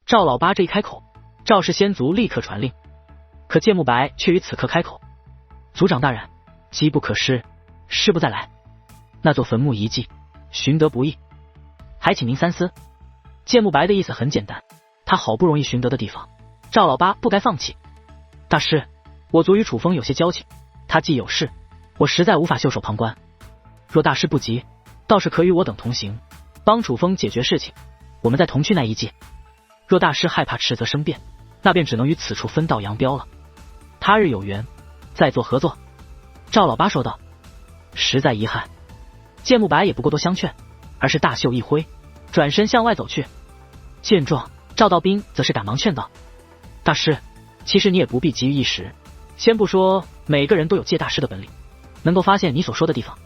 赵老八这一开口，赵氏先族立刻传令，可芥末白却于此刻开口：族长大人，机不可失，失不再来。那座坟墓遗迹，寻得不易，还请您三思。芥末白的意思很简单，他好不容易寻得的地方，赵老八不该放弃。大师，我族与楚风有些交情，他既有事，我实在无法袖手旁观。若大师不急，倒是可与我等同行，帮楚风解决事情，我们再同去那一界。若大师害怕迟则生变，那便只能于此处分道扬镳了。他日有缘，再做合作。赵老八说道。实在遗憾。芥末白也不过多相劝，而是大袖一挥，转身向外走去。见状，赵道斌则是赶忙劝道：大师，其实你也不必急于一时，先不说每个人都有芥大师的本领，能够发现你所说的地方，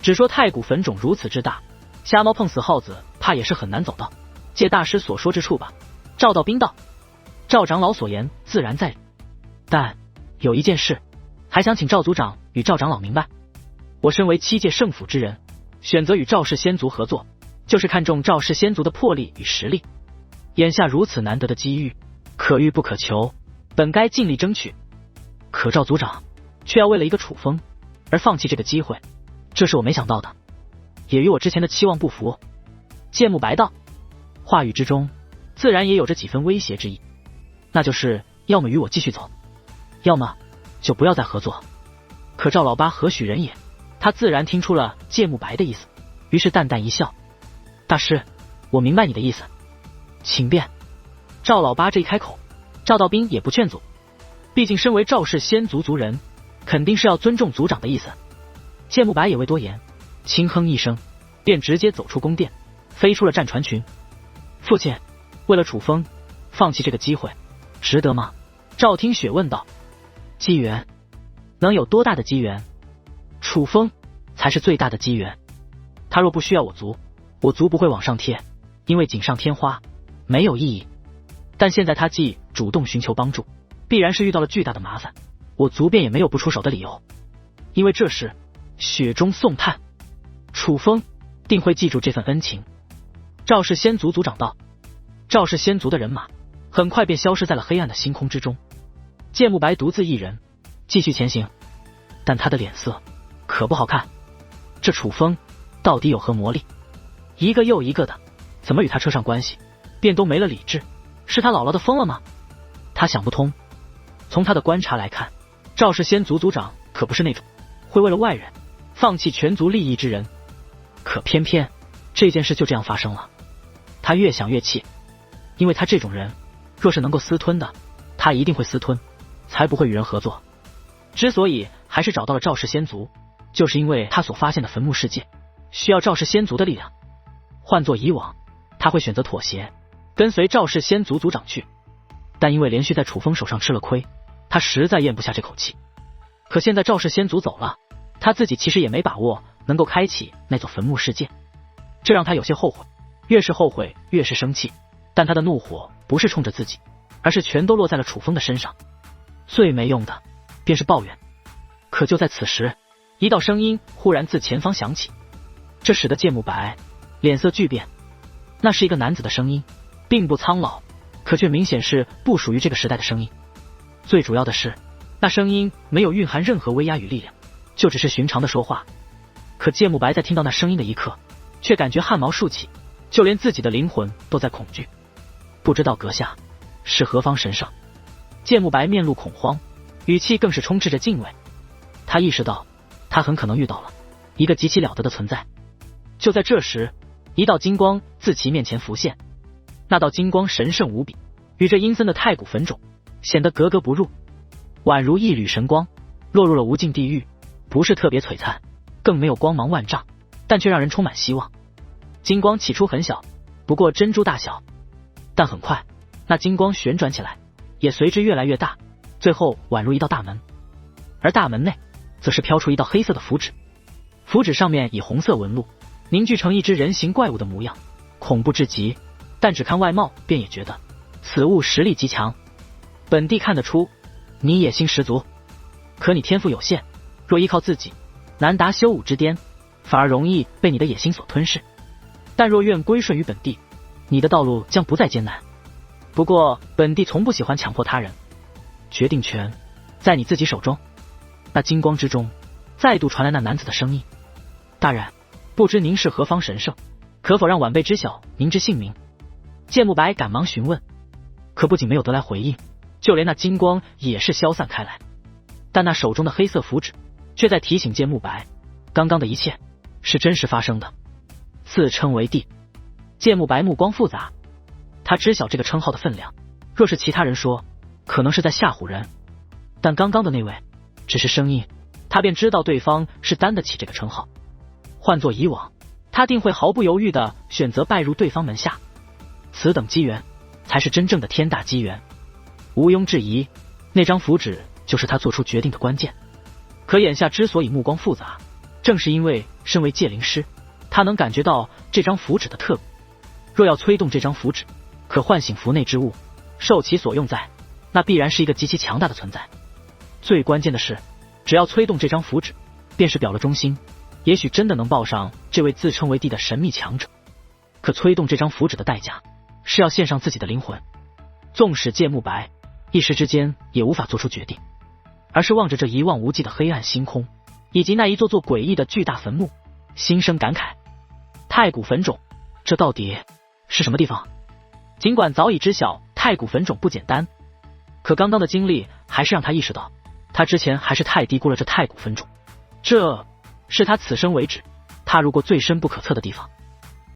只说太古坟冢如此之大，瞎猫碰死耗子怕也是很难走到芥大师所说之处吧。赵道斌道：赵长老所言自然在理，但有一件事还想请赵族长与赵长老明白。我身为7界圣府之人，选择与赵氏先族合作，就是看中赵氏先族的魄力与实力。眼下如此难得的机遇，可遇不可求，本该尽力争取，可赵族长却要为了一个楚风而放弃这个机会，这是我没想到的，也与我之前的期望不符。芥末白道，话语之中自然也有着几分威胁之意，那就是要么与我继续走，要么就不要再合作。可赵老八何许人也，他自然听出了芥末白的意思，于是淡淡一笑：大师，我明白你的意思，请便。赵老八这一开口，赵道斌也不劝阻，毕竟身为赵氏先族族人，肯定是要尊重族长的意思。芥末白也未多言，轻哼一声，便直接走出宫殿，飞出了战船群。父亲，为了楚风放弃这个机会，值得吗？赵听雪问道。机缘能有多大的机缘？楚风才是最大的机缘。他若不需要我族，我族不会往上贴，因为锦上添花没有意义。但现在他既主动寻求帮助，必然是遇到了巨大的麻烦，我族便也没有不出手的理由。因为这是雪中送炭，楚风定会记住这份恩情。赵氏先族族长道。赵氏先族的人马很快便消失在了黑暗的星空之中。芥末白独自一人继续前行，但他的脸色可不好看。这楚风到底有何魔力？一个又一个的，怎么与他扯上关系，便都没了理智？是他姥姥的疯了吗？他想不通。从他的观察来看，赵氏先族族长可不是那种会为了外人放弃全族利益之人。可偏偏这件事就这样发生了。他越想越气，因为他这种人若是能够私吞的，他一定会私吞，才不会与人合作。之所以还是找到了赵氏先族，就是因为他所发现的坟墓世界需要赵氏先族的力量。换作以往，他会选择妥协，跟随赵氏先族族长去，但因为连续在楚风手上吃了亏，他实在咽不下这口气。可现在赵氏先族走了，他自己其实也没把握能够开启那座坟墓世界，这让他有些后悔。越是后悔越是生气，但他的怒火不是冲着自己，而是全都落在了楚风的身上。最没用的便是抱怨。可就在此时，一道声音忽然自前方响起，这使得芥末白脸色巨变。那是一个男子的声音，并不苍老，可却明显是不属于这个时代的声音。最主要的是，那声音没有蕴含任何威压与力量，就只是寻常的说话。可芥末白在听到那声音的一刻，却感觉汗毛竖起，就连自己的灵魂都在恐惧。不知道阁下是何方神圣？芥末白面露恐慌，语气更是充斥着敬畏。他意识到他很可能遇到了一个极其了得的存在。就在这时，一道金光自其面前浮现，那道金光神圣无比，与这阴森的太古坟冢显得格格不入，宛如一缕神光落入了无尽地狱，不是特别璀璨，更没有光芒万丈，但却让人充满希望。金光起初很小，不过珍珠大小，但很快那金光旋转起来，也随之越来越大，最后宛如一道大门。而大门内则是飘出一道黑色的符纸，符纸上面以红色纹路凝聚成一只人形怪物的模样，恐怖至极，但只看外貌便也觉得此物实力极强。本地看得出你野心十足，可你天赋有限，若依靠自己难达修武之巅，反而容易被你的野心所吞噬。但若愿归顺于本地，你的道路将不再艰难。不过本帝从不喜欢强迫他人，决定权在你自己手中。那金光之中再度传来那男子的声音：大人，不知您是何方神圣，可否让晚辈知晓您之姓名？剑慕白赶忙询问，可不仅没有得来回应，就连那金光也是消散开来。但那手中的黑色符纸却在提醒剑慕白，刚刚的一切是真实发生的。自称为帝，剑慕白目光复杂，他知晓这个称号的分量，若是其他人说，可能是在吓唬人，但刚刚的那位只是声音，他便知道对方是担得起这个称号。换作以往，他定会毫不犹豫地选择拜入对方门下，此等机缘才是真正的天大机缘。毋庸置疑，那张符纸就是他做出决定的关键。可眼下之所以目光复杂，正是因为身为戒灵师，他能感觉到这张符纸的特别。若要催动这张符纸，可唤醒符内之物，受其所用在，那必然是一个极其强大的存在。最关键的是，只要催动这张符纸，便是表了忠心，也许真的能报上这位自称为帝的神秘强者。可催动这张符纸的代价，是要献上自己的灵魂。纵使剑慕白一时之间也无法做出决定，而是望着这一望无际的黑暗星空，以及那一座座诡异的巨大坟墓，心生感慨：太古坟冢，这到底是什么地方？尽管早已知晓太古坟冢不简单，可刚刚的经历还是让他意识到，他之前还是太低估了这太古坟冢。这是他此生为止踏入过最深不可测的地方。